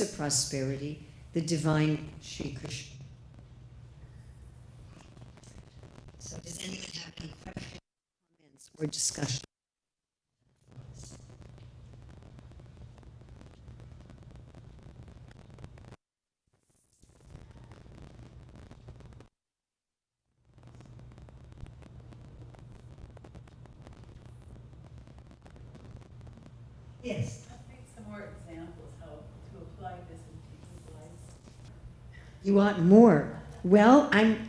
of prosperity, the divine Sri Krishna. So does anyone have any questions, comments, or discussion? Yes. I'll make some more examples how to apply this in people's lives. You want more? Well, I'm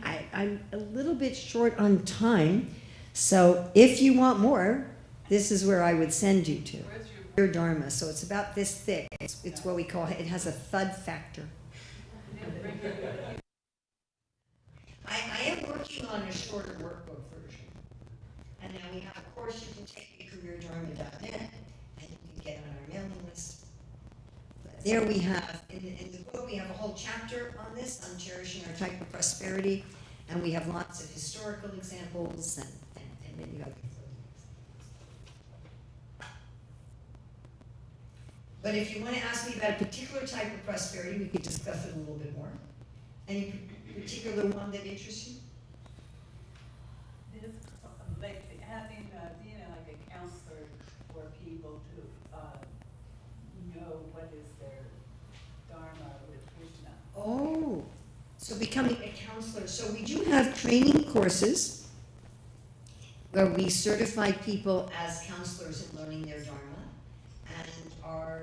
a little bit short on time, so if you want more, this is where I would send you to. Where's Your Dharma. So it's about this thick. It's what we call, it has a thud factor. I am working on a shorter workbook version. And now we have a course you can take at careerdharma.net, and you can get on our mailing list. But there we have, in the book, we have a whole chapter on this, on cherishing our type of prosperity, and we have lots of historical examples and many other things. But if you want to ask me about a particular type of prosperity, we could discuss it a little bit more. Any particular one that interests you? This, like having, like a counselor for people to know what is their dharma with Krishna. Oh, so becoming a counselor. So we do have training courses where we certify people as counselors in learning their dharma. And our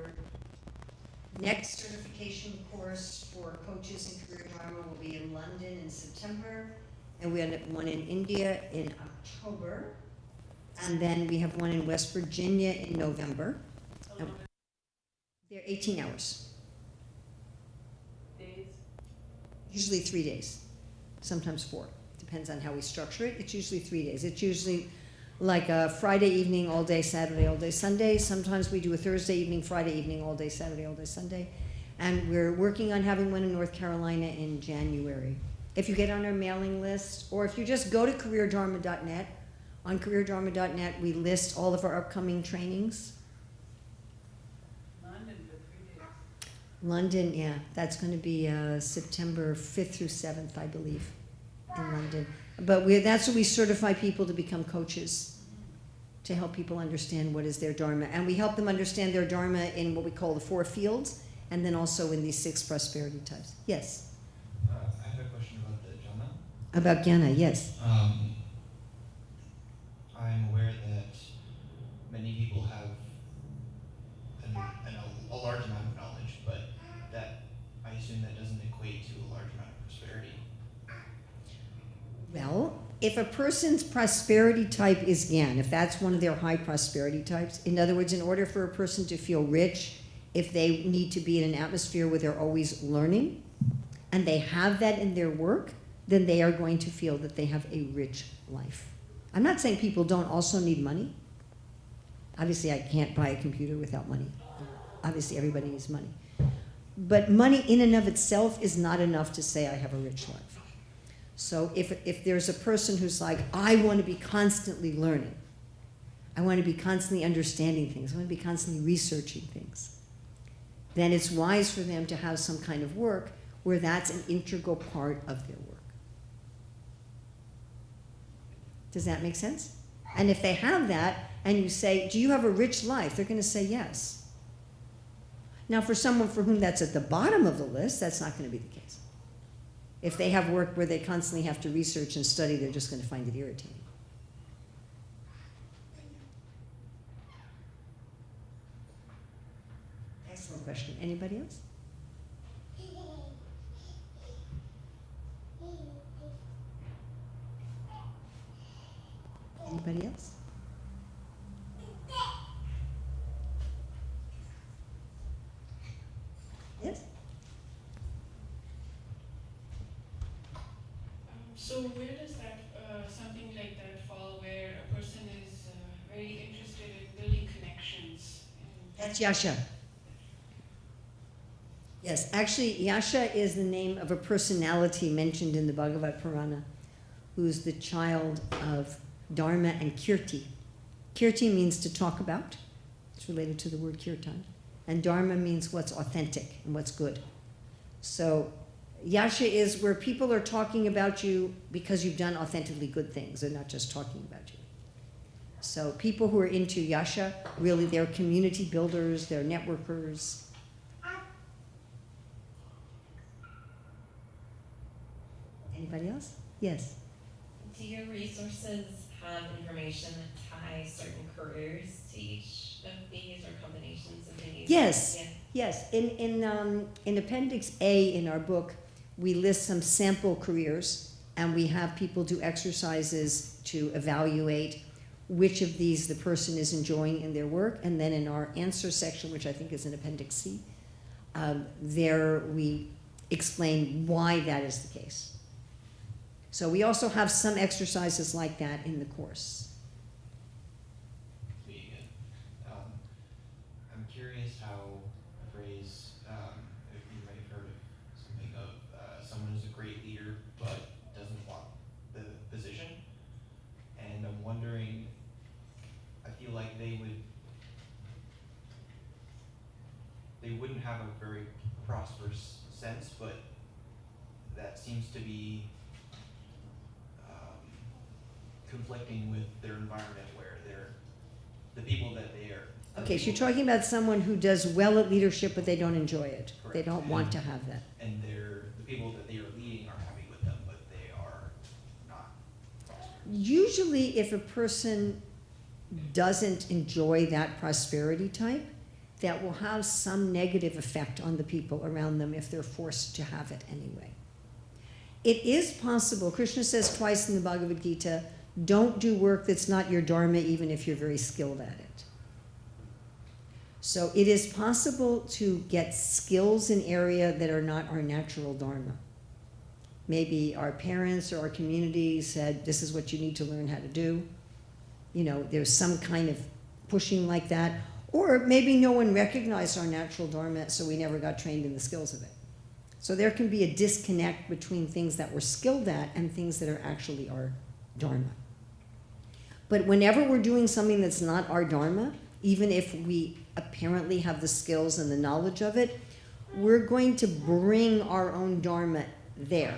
next certification course for coaches in career dharma will be in London in September, and we have one in India in October, and then we have one in West Virginia in November. They're 18 hours. Days? Usually 3 days, sometimes 4. Depends on how we structure it. It's usually 3 days. It's usually like a Friday evening, all day, Saturday, all day, Sunday. Sometimes we do a Thursday evening, Friday evening, all day, Saturday, all day, Sunday. And we're working on having one in North Carolina in January. If you get on our mailing list, or if you just go to careerdharma.net, on careerdharma.net we list all of our upcoming trainings. London for 3 days. London, yeah, that's going to be September 5th through 7th, I believe, in London. But that's where we certify people to become coaches, to help people understand what is their dharma. And we help them understand their dharma in what we call the 4 fields, and then also in these 6 prosperity types. Yes? I have a question about the jhana. About jnana, yes. I'm aware that many people have a large amount of knowledge, but that I assume that doesn't equate to a large amount of prosperity. Well, if a person's prosperity type is Gyan, if that's one of their high prosperity types, in other words, in order for a person to feel rich, if they need to be in an atmosphere where they're always learning, and they have that in their work, then they are going to feel that they have a rich life. I'm not saying people don't also need money. Obviously, I can't buy a computer without money. Obviously, everybody needs money. But money in and of itself is not enough to say I have a rich life. So if there's a person who's like, I want to be constantly learning, I want to be constantly understanding things, I want to be constantly researching things, then it's wise for them to have some kind of work where that's an integral part of their work. Does that make sense? And if they have that, and you say, do you have a rich life? They're going to say yes. Now, for someone for whom that's at the bottom of the list, that's not going to be the case. If they have work where they constantly have to research and study, they're just going to find it irritating. Excellent question. Anybody else? Anybody else? Yes? So where does that something like that fall, where a person is very interested in building connections? That's Yasha. Yes, actually, Yasha is the name of a personality mentioned in the Bhagavad Purana, who's the child of Dharma and Kirti. Kirti means to talk about. It's related to the word Kirtan. And dharma means what's authentic and what's good. So yasha is where people are talking about you because you've done authentically good things. They're not just talking about you. So people who are into yasha, really they're community builders, they're networkers. Anybody else? Yes. Do your resources have information that ties certain careers to each of these or combinations of these? Yes. Yeah. Yes, in Appendix A in our book, we list some sample careers, and we have people do exercises to evaluate which of these the person is enjoying in their work. And then in our answer section, which I think is in Appendix C, there we explain why that is the case. So we also have some exercises like that in the course. Me again. I'm curious how a phrase, if you might have heard of something of someone who's a great leader but doesn't want the position. And I'm wondering, I feel like they wouldn't have a very prosperous sense, but that seems to be conflicting with their environment where the people that they are. Okay, so you're talking about someone who does well at leadership, but they don't enjoy it. Correct. They don't want to have that. And the people that they are leading are happy with them, but they are not prosperous. Usually, if a person doesn't enjoy that prosperity type, that will have some negative effect on the people around them if they're forced to have it anyway. It is possible, Krishna says twice in the Bhagavad Gita, don't do work that's not your dharma even if you're very skilled at it. So it is possible to get skills in area that are not our natural dharma. Maybe our parents or our community said, this is what you need to learn how to do. You know, there's some kind of pushing like that. Or maybe no one recognized our natural dharma, so we never got trained in the skills of it. So there can be a disconnect between things that we're skilled at and things that are actually our dharma. But whenever we're doing something that's not our dharma, even if we apparently have the skills and the knowledge of it, we're going to bring our own dharma there.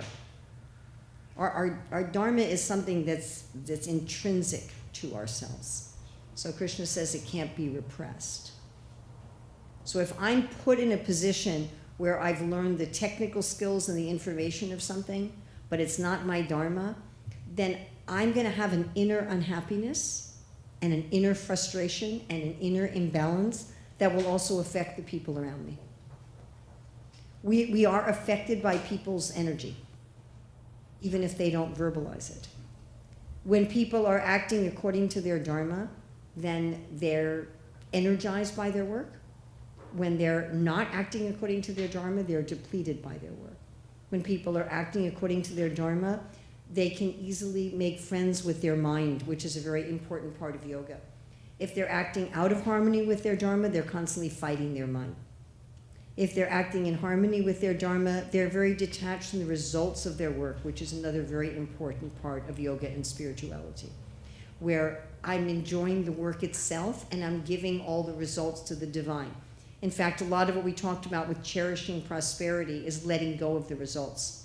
Our dharma is something that's intrinsic to ourselves. So Krishna says it can't be repressed. So if I'm put in a position where I've learned the technical skills and the information of something, but it's not my dharma, then I'm going to have an inner unhappiness and an inner frustration and an inner imbalance that will also affect the people around me. We are affected by people's energy, even if they don't verbalize it. When people are acting according to their dharma, then they're energized by their work. When they're not acting according to their dharma, they're depleted by their work. When people are acting according to their dharma, they can easily make friends with their mind, which is a very important part of yoga. If they're acting out of harmony with their dharma, they're constantly fighting their mind. If they're acting in harmony with their dharma, they're very detached from the results of their work, which is another very important part of yoga and spirituality, where I'm enjoying the work itself and I'm giving all the results to the divine. In fact, a lot of what we talked about with cherishing prosperity is letting go of the results,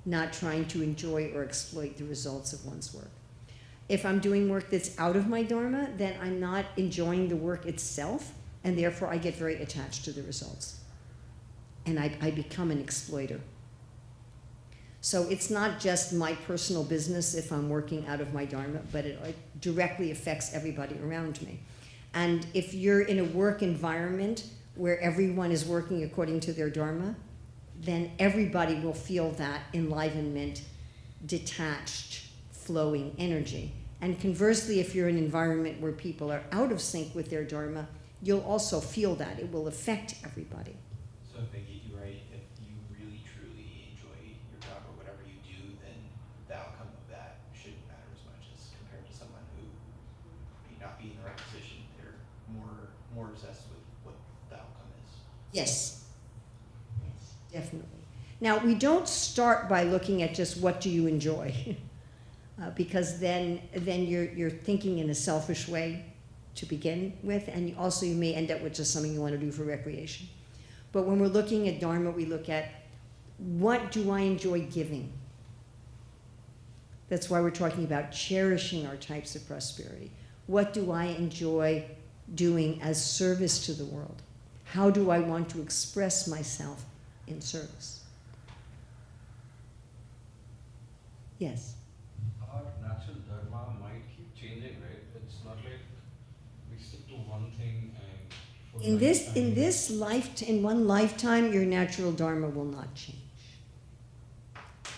not trying to enjoy or exploit the results of one's work. If I'm doing work that's out of my dharma, then I'm not enjoying the work itself, and therefore I get very attached to the results. And I become an exploiter. So it's not just my personal business if I'm working out of my dharma, but it directly affects everybody around me. And if you're in a work environment where everyone is working according to their dharma, then everybody will feel that enlivenment, detached, flowing energy. And conversely, if you're in an environment where people are out of sync with their dharma, you'll also feel that. It will affect everybody. So if I get you right, if you really truly enjoy your job or whatever you do, then the outcome of that shouldn't matter as much as compared to someone who may not be in the right position. They're more obsessed with what the outcome is. Yes. Yes, definitely. Now, we don't start by looking at just what do you enjoy, because then you're thinking in a selfish way. to begin with, and also you may end up with just something you want to do for recreation. But when we're looking at Dharma, we look at, what do I enjoy giving? That's why we're talking about cherishing our types of prosperity. What do I enjoy doing as service to the world? How do I want to express myself in service? Yes? Our natural dharma might keep changing, right? It's not like we stick to one thing and for In one lifetime, your natural dharma will not change.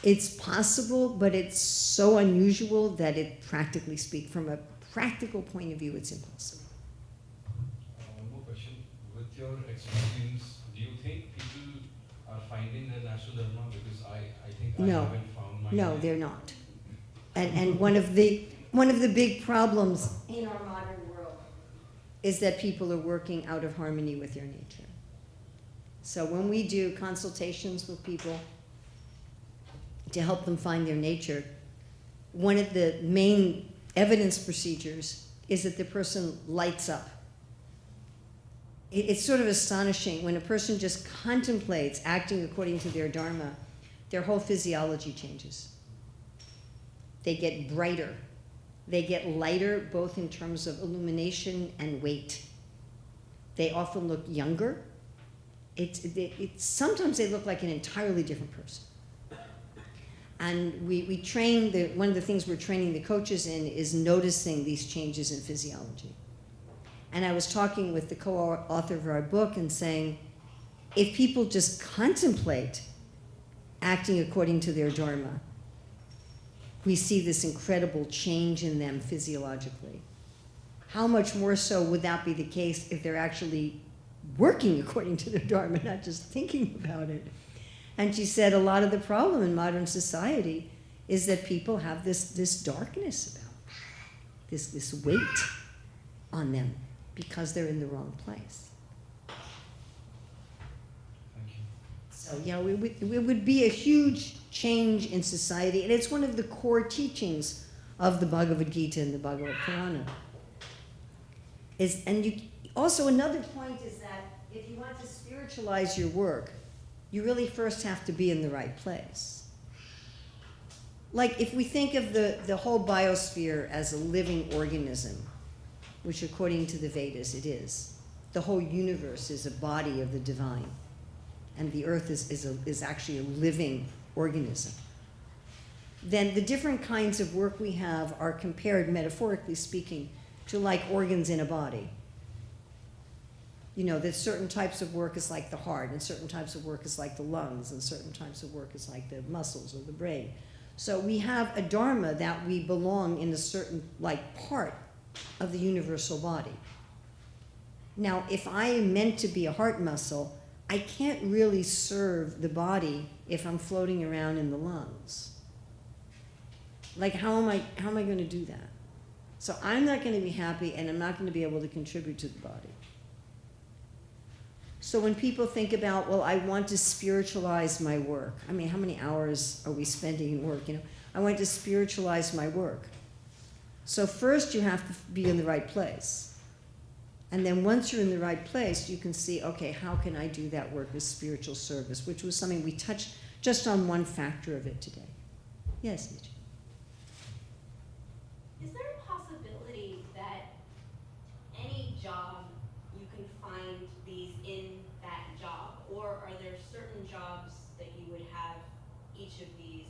It's possible, but it's so unusual that it, practically speak, from a practical point of view, it's impossible. One more question. With your experience, do you think people are finding their natural dharma? Because I think I No. haven't found mine. No, they're not. And one of the big problems in our modern world is that people are working out of harmony with their nature. So when we do consultations with people to help them find their nature, one of the main evidence procedures is that the person lights up. It's sort of astonishing when a person just contemplates acting according to their dharma, their whole physiology changes. They get brighter. They get lighter, both in terms of illumination and weight. They often look younger. Sometimes they look like an entirely different person. And we train, one of the things we're training the coaches in is noticing these changes in physiology. And I was talking with the co-author of our book and saying, if people just contemplate acting according to their dharma, we see this incredible change in them physiologically. How much more so would that be the case if they're actually working according to their dharma, not just thinking about it? And she said a lot of the problem in modern society is that people have this darkness about them, this weight on them because they're in the wrong place. Thank you. So yeah, it would be a huge change in society, and it's one of the core teachings of the Bhagavad Gita and the Bhagavad Purana. Also another point is that if you want to spiritualize your work, you really first have to be in the right place. Like if we think of the whole biosphere as a living organism, which according to the Vedas it is, the whole universe is a body of the divine, and the earth is actually a living organism, then the different kinds of work we have are compared, metaphorically speaking, to like organs in a body. You know, that certain types of work is like the heart, and certain types of work is like the lungs, and certain types of work is like the muscles or the brain. So we have a dharma that we belong in a certain part of the universal body. Now, if I am meant to be a heart muscle, I can't really serve the body if I'm floating around in the lungs. Like, how am I going to do that? So I'm not going to be happy, and I'm not going to be able to contribute to the body. So when people think about, well, I want to spiritualize my work. I mean, how many hours are we spending in work? You know, I want to spiritualize my work. So first you have to be in the right place. And then once you're in the right place, you can see, okay, how can I do that work with spiritual service, which was something we touched just on one factor of it today. Yes, Nietzsche. Is there a possibility that any job you can find these in that job, or are there certain jobs that you would have each of these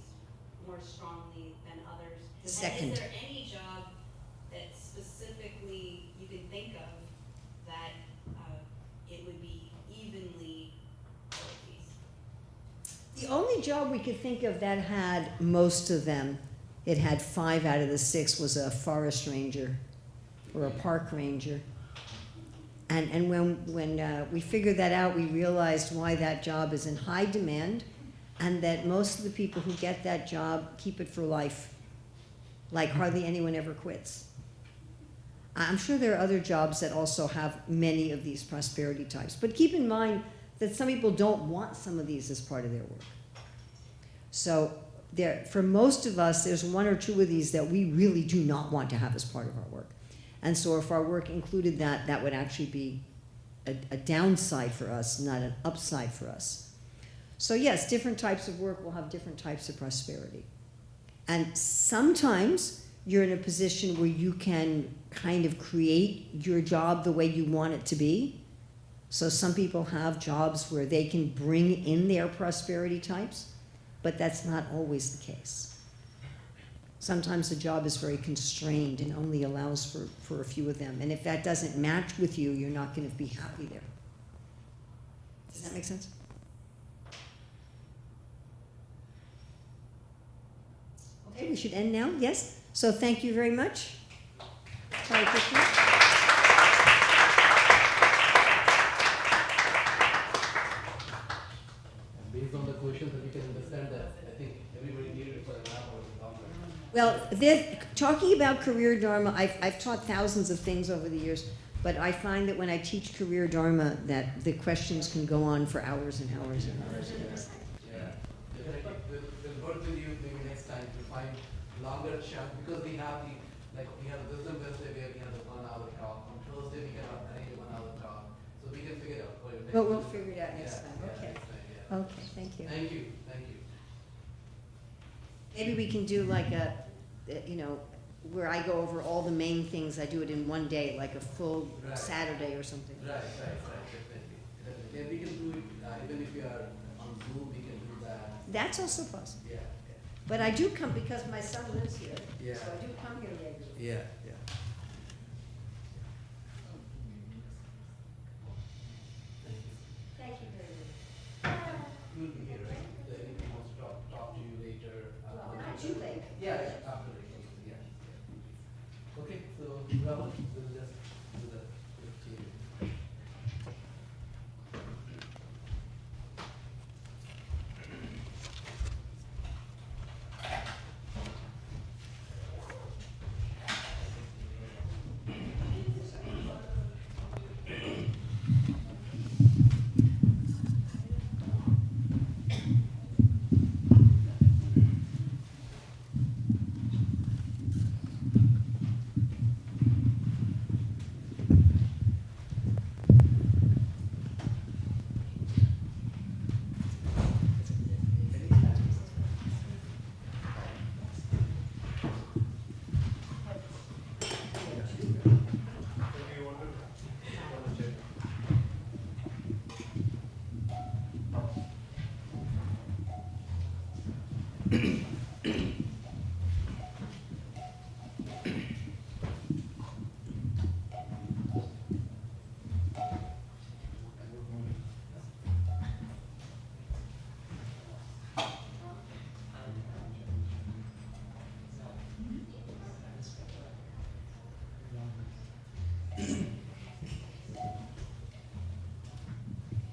more strongly than others? The second. And is there any job that specifically you can think of that it would be evenly all of these? The only job we could think of that had most of them, it had 5 out of the 6, was a forest ranger or a park ranger. And when we figured that out, we realized why that job is in high demand, and that most of the people who get that job keep it for life. Like hardly anyone ever quits. I'm sure there are other jobs that also have many of these prosperity types, but keep in mind that some people don't want some of these as part of their work. So for most of us, there's 1 or 2 of these that we really do not want to have as part of our work. And so if our work included that, that would actually be a downside for us, not an upside for us. So yes, different types of work will have different types of prosperity. And sometimes you're in a position where you can kind of create your job the way you want it to be. So some people have jobs where they can bring in their prosperity types, but that's not always the case. Sometimes the job is very constrained and only allows for a few of them. And if that doesn't match with you, you're not going to be happy there. Does that make sense? Okay, we should end now, yes? So thank you very much. Sorry, Krishna. Based on the questions that we can understand that, I think everybody needed it for an hour or longer. Well, talking about career dharma, I've taught thousands of things over the years, but I find that when I teach career dharma, that the questions can go on for hours and hours and hours and hours. Yeah, definitely. We'll work with you maybe next time to find longer chat, because we have we have a Wisdom Wednesday where we have a 1 hour talk. On Thursday we can arrange a 1 hour talk. So we can figure it out for you. But we'll figure it out next time, okay. Next time, yeah. Okay, thank you. Thank you, thank you. Maybe we can do like where I go over all the main things, I do it in one day, like a full Right. Saturday or something. Right, definitely. And we can do it, even if we are on Zoom, we can do that. That's also possible. Yeah, But I do come because my son lives here, Yeah. so I do come here regularly. yeah. Thank you very much. You'll be here, right? So anything wants to talk to you later? Well, not too late. Yeah, after the meeting, yeah. Okay, so Rahul, we'll just do the 15.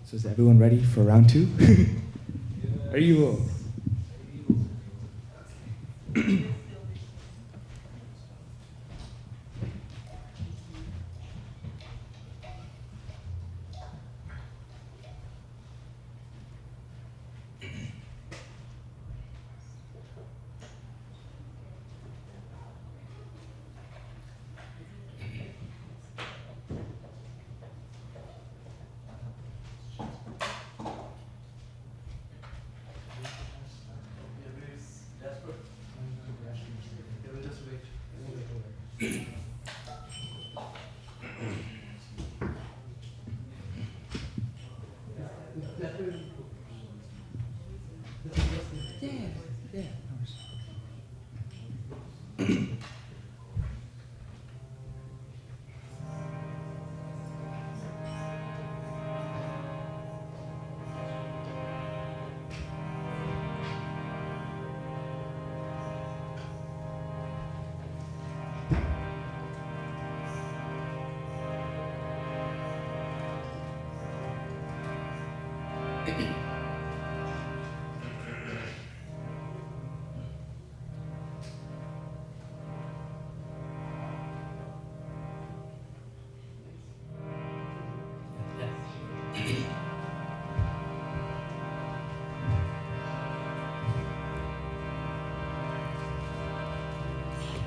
So is everyone ready for round 2? Are you all?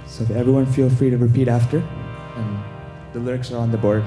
So if everyone feel free to repeat after. And The lyrics are on the board.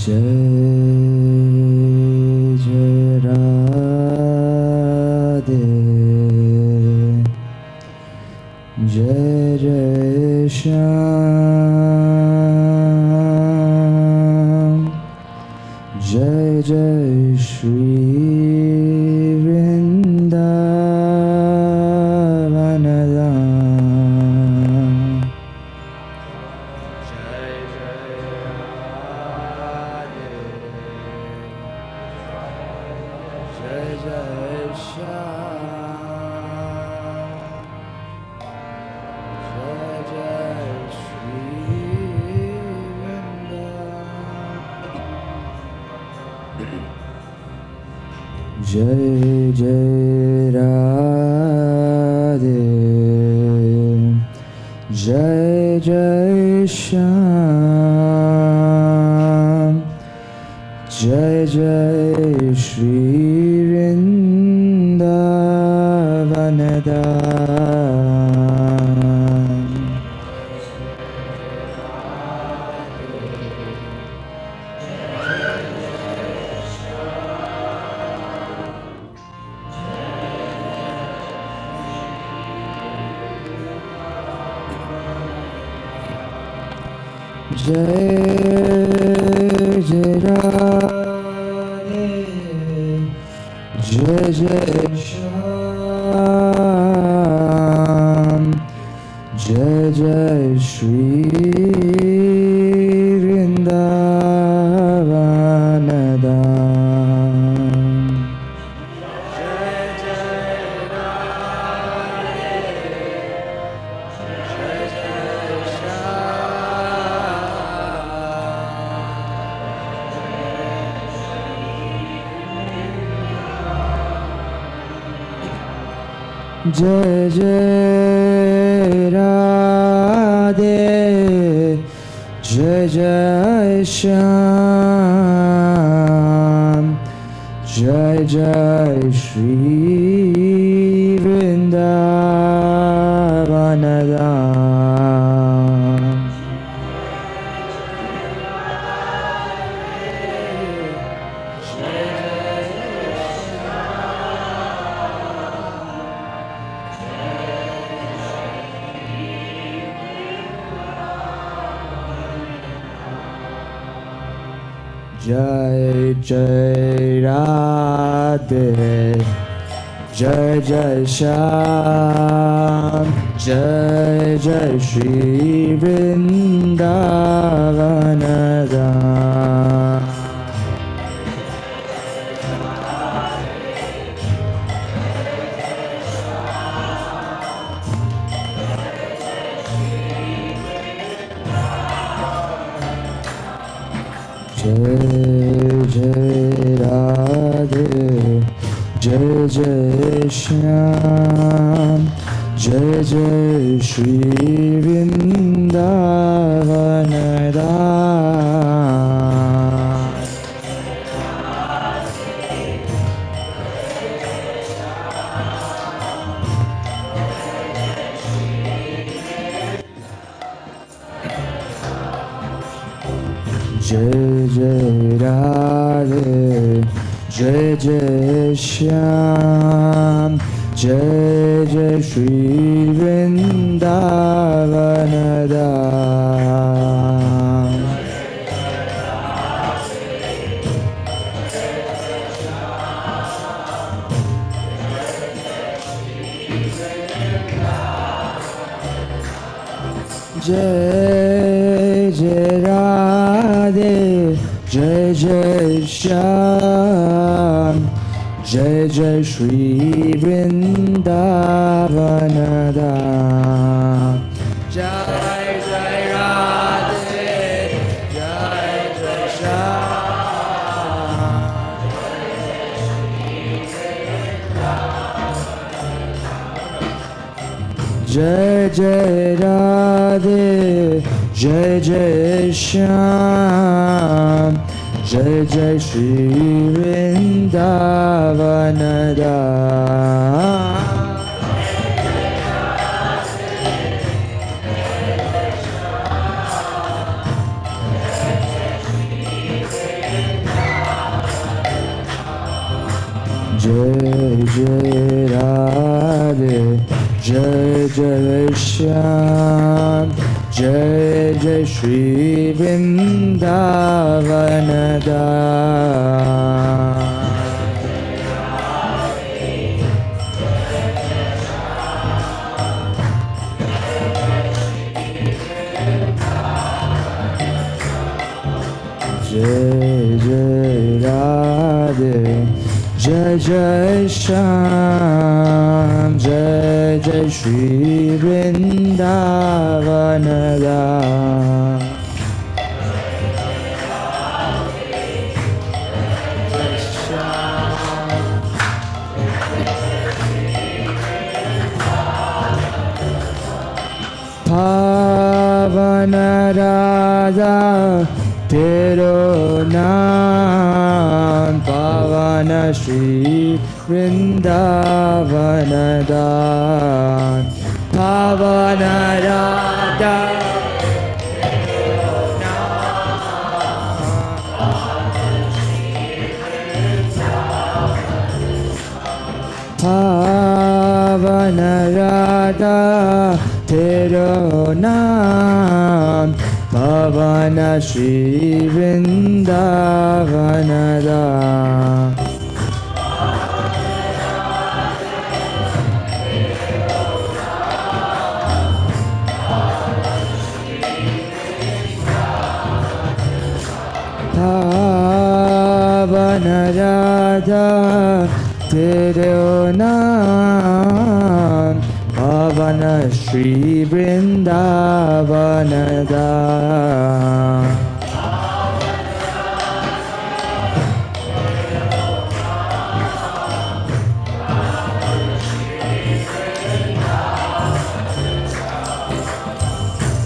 Jai Jai Radhe Jai Jai Shyam Jai Jai Shri Vrindavanadam Jai Jai Radhe Jai Jai Shyam Jai Jai Shri Vrindavanadam Jai Jai Radhe Jai Jai Shyam Jai Jai Shri Vrindavanadam Jai Jai Radhe Jai Jai Shyam Jai Jai Shri Vrindavanadam Jai Jai Radhe Jai Jai Shyam Jai Jai Radhe Jai Jai Shyam Jai Jai Shri Vrindavanadam Jai Jai Radhe Jai Jai Shyam Jai Jai Shri Vrindavanadam Jai Jai Radhe Jai Jai Shyam Jai Jai Shri Vrindavanadam Jai Jai Radhe Jai Jai Shyam Jai Jai Shri Vrindavanadam Jai Jai Jai Radhe, Jai Jai Shyam, Jai Jai Shri Vrindavana Dham. Jai Jai Radhe, Jai Jai Shyam. Jai Jai Radhe, Jai Jai Shyam, Jai Jai Shri Vrindavana Dham. Jai Jai Radhe, Jai Jai Shyam, Jai Jai Shri Vrindavana Dham. Jai Jai Radhe, Jai Jai Shyam, Jai Jai Shri Vrindavana Dham. Pavana Radha Tero Naam, Pavana Shri Vrindavana Dham. Pavana Radha Pavana Radha Tero Naam, Pavana Shri Vrindavana Dham. Pavana Radha Tero Naam, Pavana Shri Vrindavana Dham.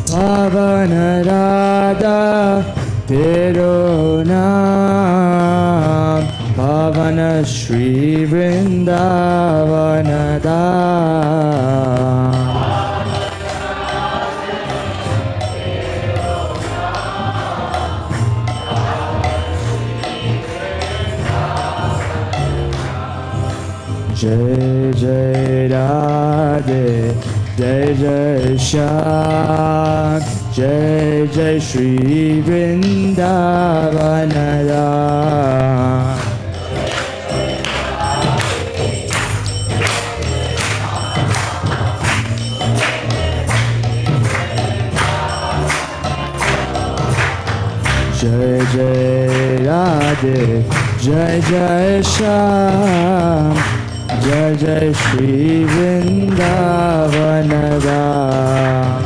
Pavana Radha Tero Naam, Pavana Shri Vrindavana Dham. Jai Jai Radhe, Jai Jai Shyam, Jai Jai Shri Vrindavana Dham. Jai Jai Radhe, Jai Jai Shyam, Jai Jai Shri Vrindavana Dham.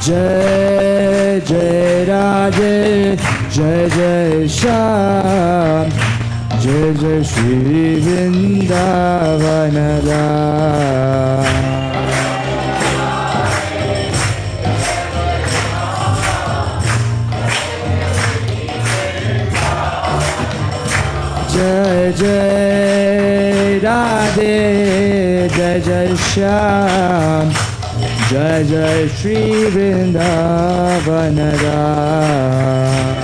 Jai Jai Radhe, Jai Jai Shyam, Jai Jai Shri Vrindavana Dham. Jai Jai Radhe, Jai Jai Shyam, Jai Jai Shri Vrindavana Dham.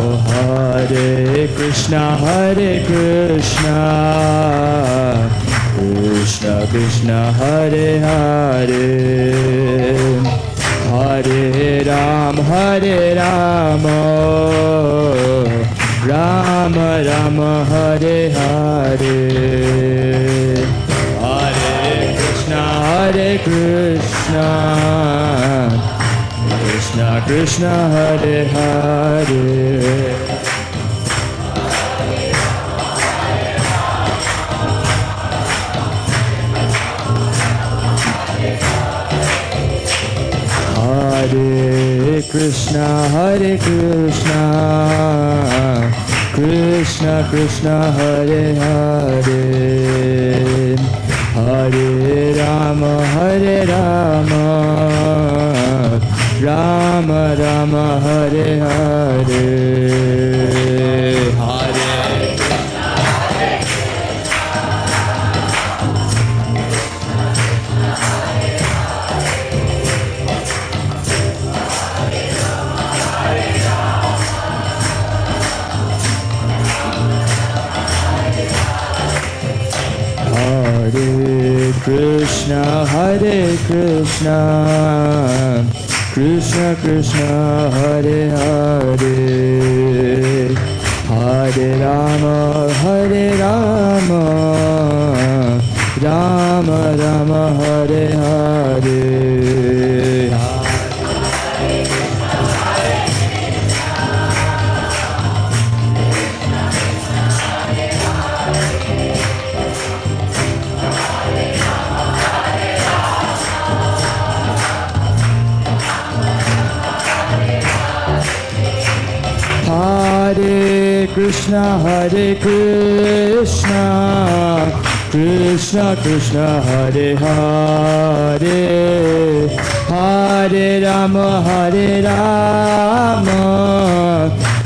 Oh Hare Krishna, Krishna Krishna Krishna Hare Hare Hare Rama Rama Rama Hare Hare Hare Krishna Krishna Krishna Hare Hare Hare Krishna Krishna Krishna Hare Hare Hare Rama Rama Rama Hare Hare Hare Hare Krishna Krishna Krishna Hare Hare Hare Rama Rama Rama Hare Hare Hare Krishna Krishna Krishna Hare Hare Hare Rama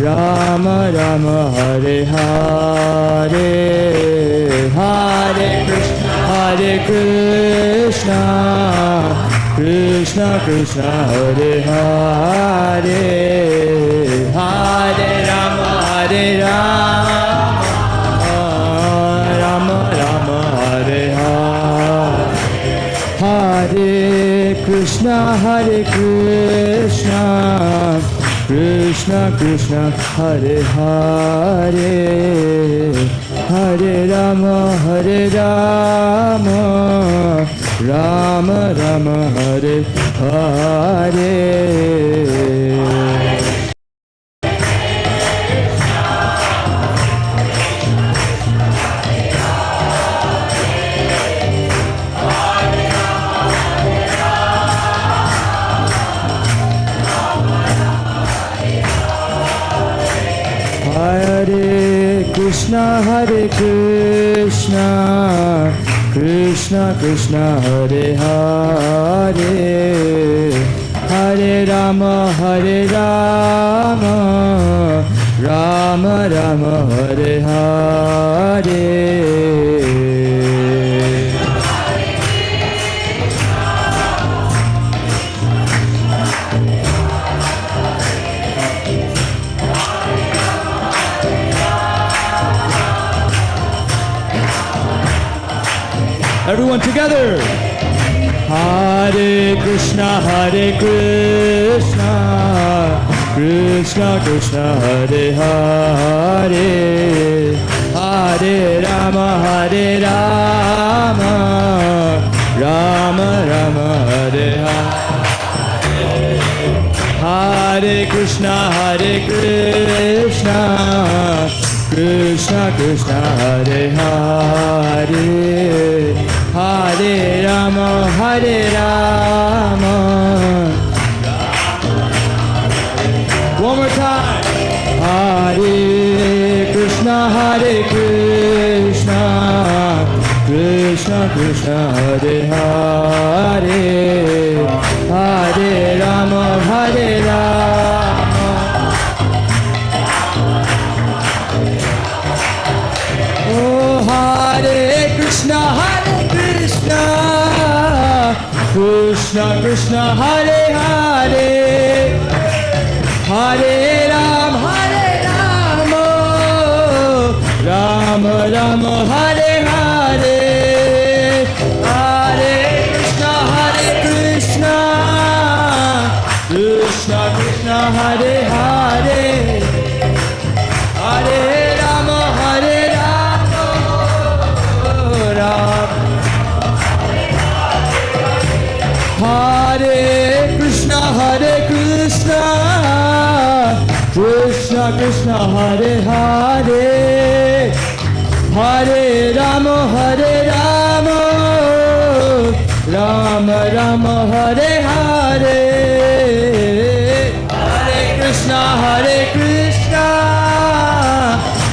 Rama Rama Hare Hare Hare Krishna Krishna Krishna Hare Hare Hare Rama Rama Rama Hare Hare Hare Krishna Krishna Krishna Hare Hare Hare Rama Rama Rama Hare Hare Hare Krishna Krishna Krishna Hare Hare Hare Rama Rama Rama Hare Hare Everyone together. Hare Krishna Krishna Krishna Hare Hare Hare Rama Rama Rama Hare Hare Hare Krishna Krishna Krishna Hare Hare Hare Rama One more time. Hare Krishna Krishna Krishna Hare Hare Hare Rama Oh Hare Krishna Krishna Krishna Hare Hare Hare Rama Rama Rama Hare Hare Hare Hare, Hare Rama, Ram Hare Krishna, Krishna Krishna, Hare Hare, Hare Rama, Rama Rama, Hare Hare, Hare Krishna,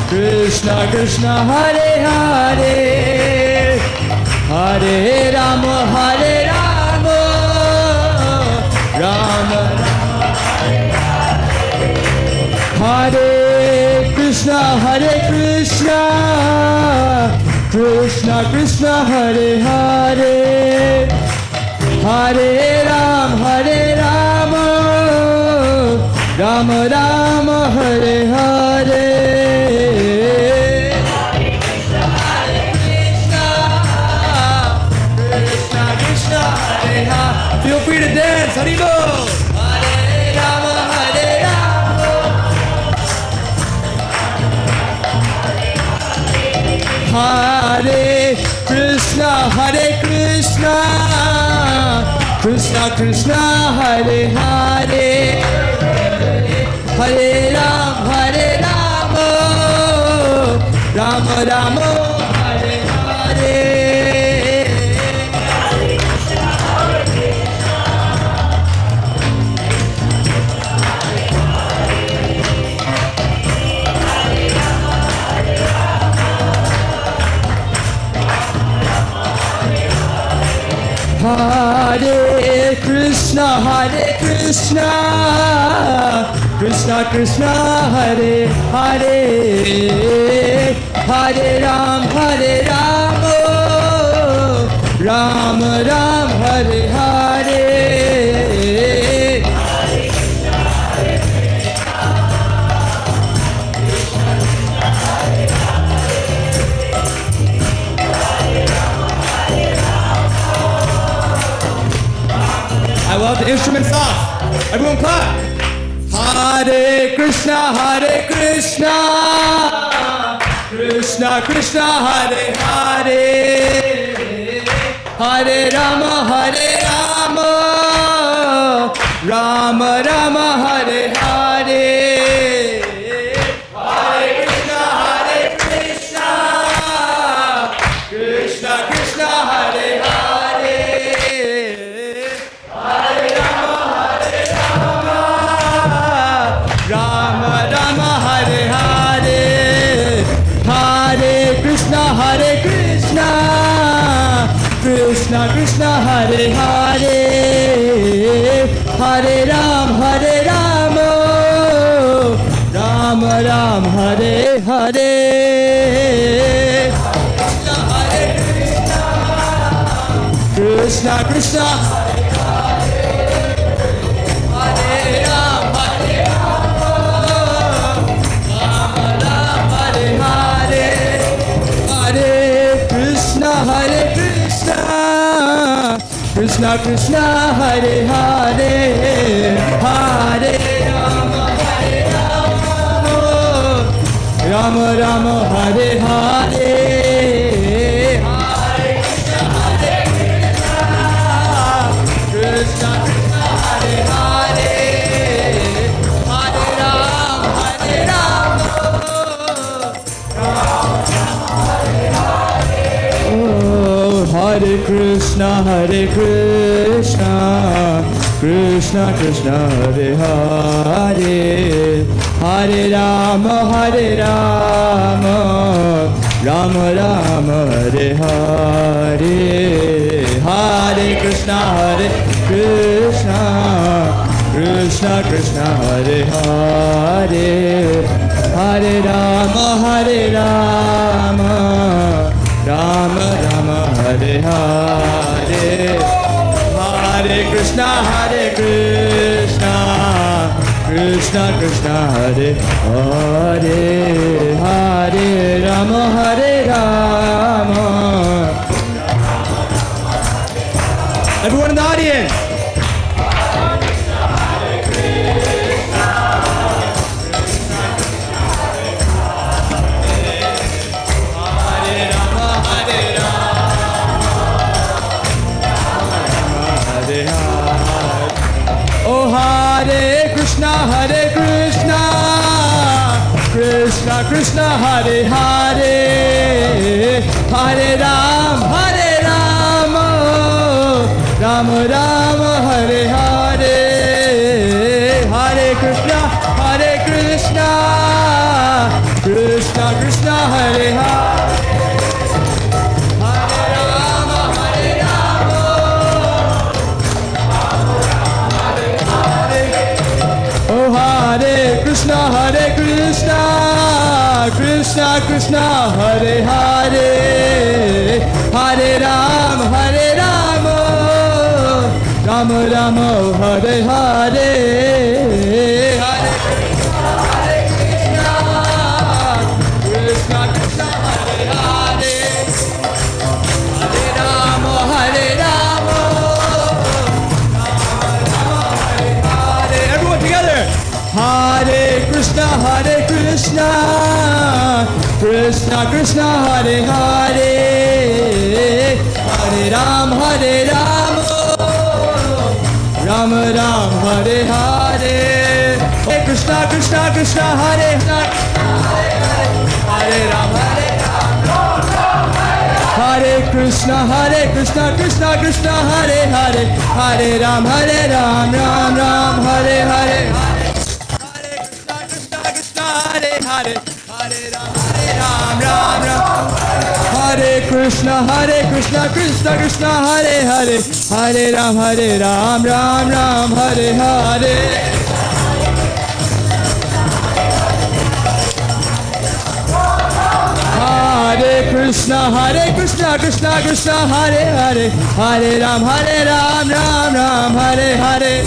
Krishna Krishna, Hare Hare, Hare Rama, Rama Hare Krishna, Krishna Krishna, Hare Hare, Hare Rama, Rama Rama, Hare Hare. Feel free to dance, Haribol! Hare Rama, Hare Krishna, Krishna Krishna, Hare Hare, Hare Rama, Rama Rama, Hare Hare. Hare Krishna, Krishna Krishna, Hare Hare, Hare Rama, Rama Rama, Hare Hare. I love the instruments off. Everyone clap. Hare Krishna, Krishna Krishna, Hare Hare, Hare Rama, Rama Rama, Hare Hare. Hare Krishna, Krishna Krishna, Hare Hare. Rama Rama, Hare Hare, Hare Krishna, Krishna Krishna, Hare Hare, Hare Rama, Rama Rama, Hare Hare. Krishna Krishna, Hare Rama, Krishna Krishna, Hare Hare, Hare Rama, Rama Rama, Hare Hare, Hare Krishna, Krishna Hare Hare, Hare Rama, Hare Krishna, Krishna Krishna, Hare Hare, Hare Rama, Rama Rama, Hare Hare, Hare Krishna, Krishna Krishna, Hare Hare, Hare Rama, Rama Rama, Hare Hare, Hare Krishna, Krishna Krishna, Hare Hare, Hare Rama, Everyone in the audience. Hare Krishna, Krishna, Hare Hare, Hare Ram, Ram Ram, Hare Hare, Hare Krishna, Krishna Krishna, Hare Hare, Hare Rama, Oh Hare Krishna, Krishna Krishna, Hare Hare, Hare Ram, Ram Ram, Hare Hare, Hare Krishna, Krishna Hare Hare, Hare Ram, everyone together. Hare Krishna, Krishna Krishna, Hare Hare, Hare Ram, Ram Ram, Hare Hare, Hare Krishna, Krishna, Hare Hare Ram, Hare Krishna, Krishna Krishna, Hare Hare, Hare Ram, Ram Ram, Hare Hare, Hare Krishna, Krishna, Hare Hare, Hare Ram, Ram Ram, Hare Krishna, Krishna Krishna, Hare Hare, Hare Ram, Ram Ram, Hare Hare. Hare Krishna, Krishna Krishna, Hare Hare, Hare Ram, Ram Ram, Hare Hare.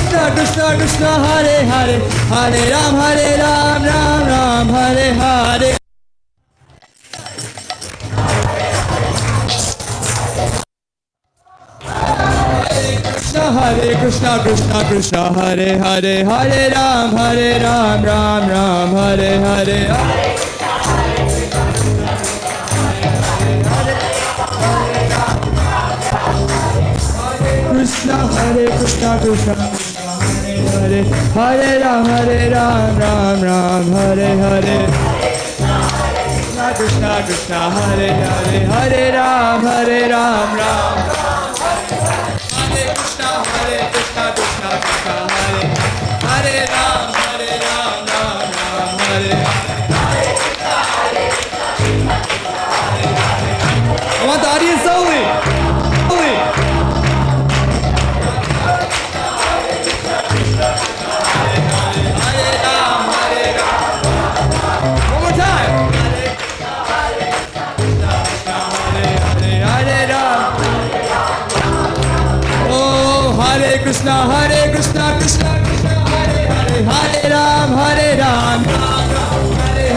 Krishna, Hare Krishna, Krishna, Hare Hare, Hare Ram, Ram Ram, Hare Hare. Hare Krishna, Krishna, Hare Hare, Hare Ram, Ram Ram, Hare Hare. Krishna, Krishna, Hare Hare, Hare Ram, Ram Ram, Hare Hare. Krishna, Hare Hare, Hare Ram, Ram Ram. Hare Krishna, Krishna, Hare Hare Ram, Ram Ram, Hare. I want the audience only. One more time. Hare Ram. Oh, Hare Krishna, Krishna Krishna, Hare Hare, Hare Ram, Hare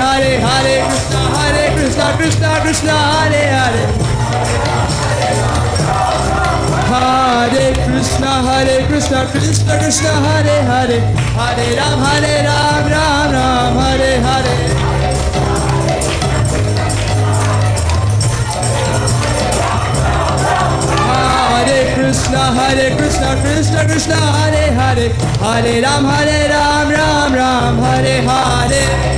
Hare, Hare Krishna, Krishna Krishna, Hare Hare. Hare Krishna, Krishna Krishna, Hare Hare, Hare Ram, Ram Ram, Hare Hare. Hare Krishna, Krishna, Hare Hare, Hare Ram, Ram Ram, Hare Hare.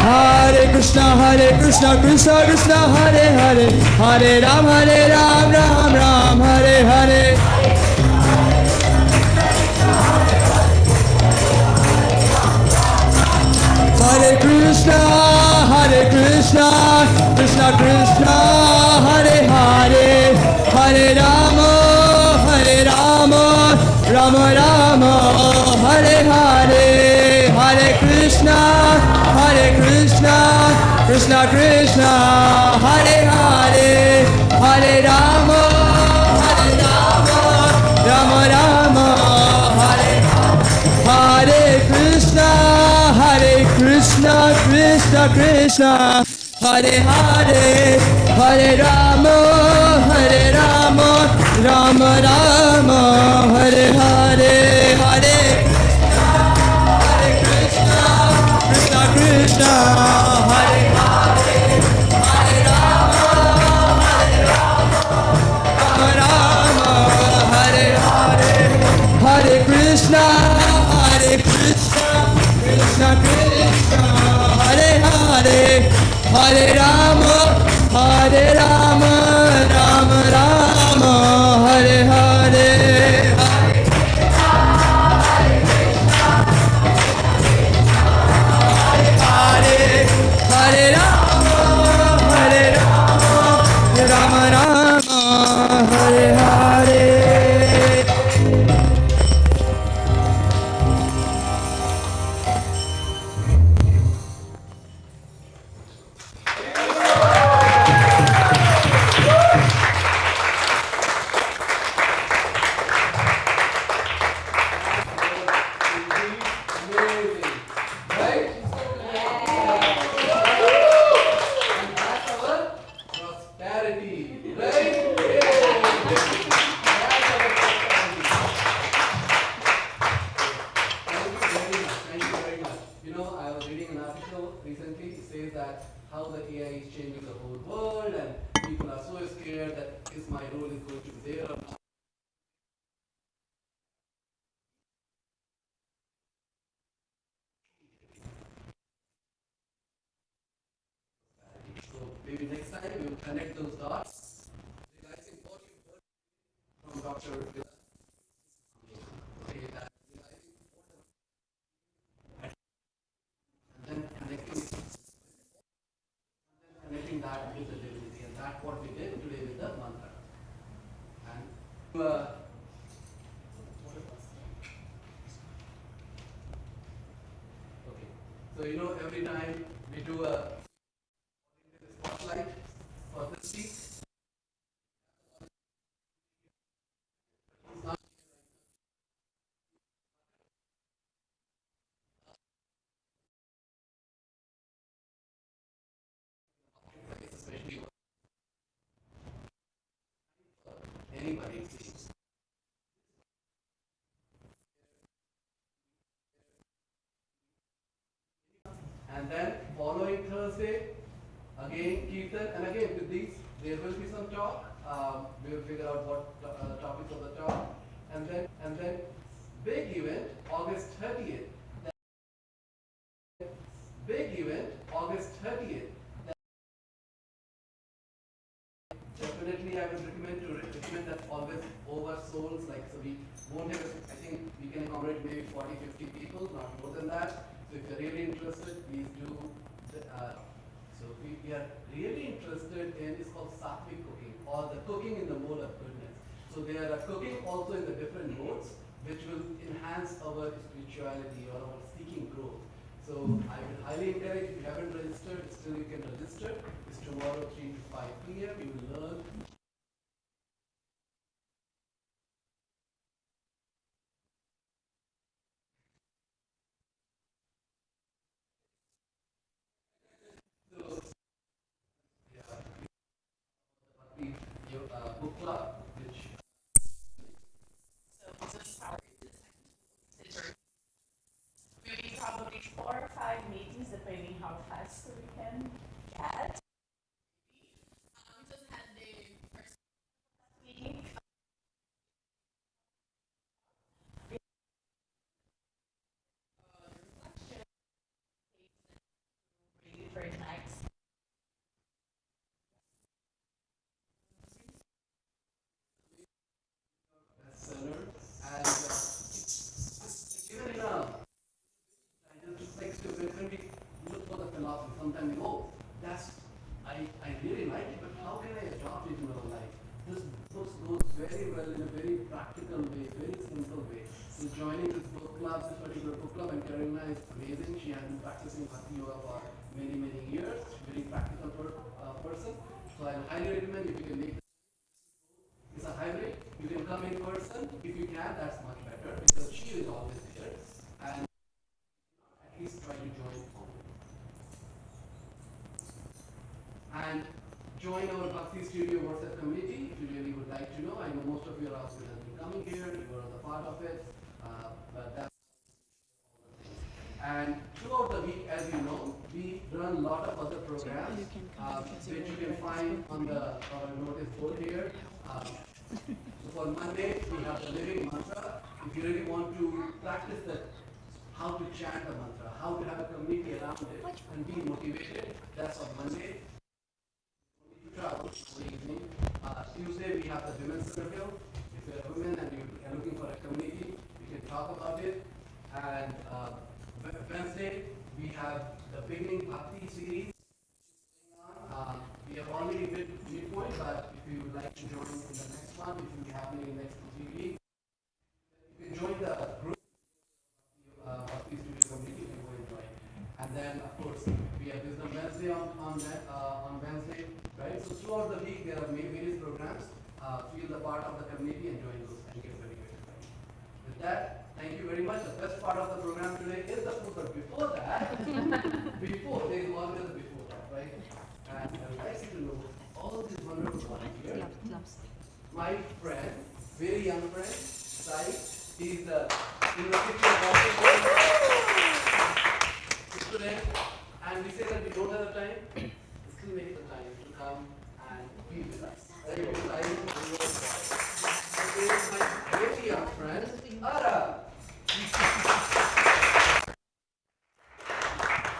Hare Krishna, Krishna Krishna, Hare Hare, Hare Ram, Ram Ram, Hare Hare. Hare Krishna, Krishna Krishna, Hare Hare, Hare Rama, Rama Rama, Hare Hare, Hare Krishna, Krishna Krishna, Hare Hare, Hare Rama, Rama Rama, Hare Hare Krishna, Krishna Krishna, Hare Hare, Hare Rama, Rama Rama, Hare Hare, Hare Krishna, Krishna Krishna, Hare Hare, Krishna, Hare Krishna, Krishna Krishna, Hare Hare, Hare Rama, Hare Rama, Rama Rama, Hare Hare. Hare Rama, Hare Rama, Rama Rama, Hare Hare. Amazing, right? And that's our prosperity, right? That's our prosperity. Thank you very much. You know, I was reading an article recently. It says that how the AI is changing the whole world, and people are so scared that is my role is going to be there or not. So maybe next time we will connect those dots, realizing what you heard from Dr. Okay, that realizing and then connecting that with the divinity, and that's what we did today with the mantra. And okay, so you know every time we do a spotlight for this week, especially anybody sees. And then following Thursday, again Kirtan, and again with these, there will be some talk. We will figure out what topics of the talk, and then big event August 30th. Big event August 30th. Definitely, I would recommend that always over souls. Like, so we won't have. I think we can accommodate maybe 40, 50 people, not more than that. So if you're really interested, please do. So we are really interested in, it's called sattvic cooking, or the cooking in the mode of goodness. So there are cooking also in the different modes, which will enhance our spirituality or our seeking growth. So I would highly encourage, if you haven't registered, still you can register. It's tomorrow 3 to 5 p.m. You will learn. Your book club, which Maybe probably 4 or 5 meetings, depending how fast we can get. Just had the first week. Really very nice. bestseller, and even in just like when we look for the philosophy, sometimes we go, I really like it, but how can I adopt it in our life? This book goes very well in a very practical way, very simple way. So joining this book club, this particular book club, and Karina is amazing. She has been practicing Bhakti Yoga for many, many years. Very practical person. So I highly recommend if you can make. It's a hybrid. You can come in person. If you can, that's much better because she is always there. And at least try to join online. And join our Bhakti Studio WhatsApp community if you really would like to know. I know most of you are also have been coming here. You are a part of it. But that's and throughout the week, as you know, we run a lot of other programs, which you can find on our notice board here. So for Monday, we have the living mantra. if you really want to practice that, how to chant a mantra, how to have a community around it and be motivated, that's on Monday. Travel for the evening. Tuesday we have the women's circle. If you're a woman and you are looking for a community, we can talk about it. And Wednesday we have the beginning Bhakti series. We have already been to midpoint, but if you would like to join in the next one, which will be happening in the next 3 weeks, you can join the group Bhakti Studio community. You will join. And then of course we have Wisdom Wednesday on Wednesday, right? So throughout the week there are various programs. Feel the part of the community and join those and get very good. With that, thank you very much. The best part of the program today is the food, but before that, there is always a before that, right? And I would like you to know all these wonderful volunteers. My friend, very young friend, Sai, he's the University of Washington student, and we say that we don't have the time, still make the time to come and be with us. Very good. This is my very young friend, Ara.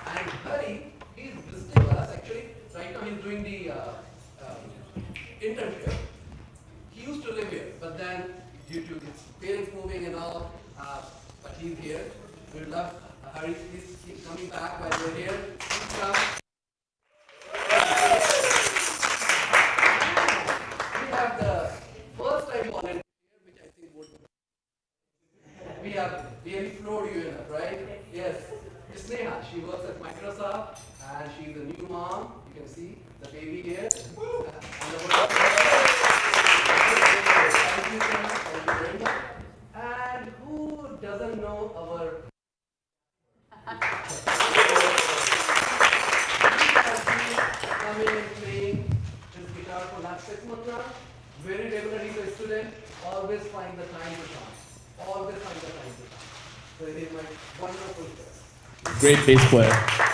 And Hari, he's visiting us actually. Right now he's doing the internship. He used to live here, but then due to his parents moving and all, but he's here. We love Hari. He's coming back while we're here. Please come. We have the first time volunteer, which I think would. We have really floored you enough, right? Yes. Sneha, she works at Microsoft and she's a new mom. You can see the baby here. Thank you, Sneha. Thank you very much. And who doesn't know our coming and playing his guitar for last 6 months now? Very regularly the student, always find the time to come. Always find the time to come. So it is my wonderful friend. Great bass player.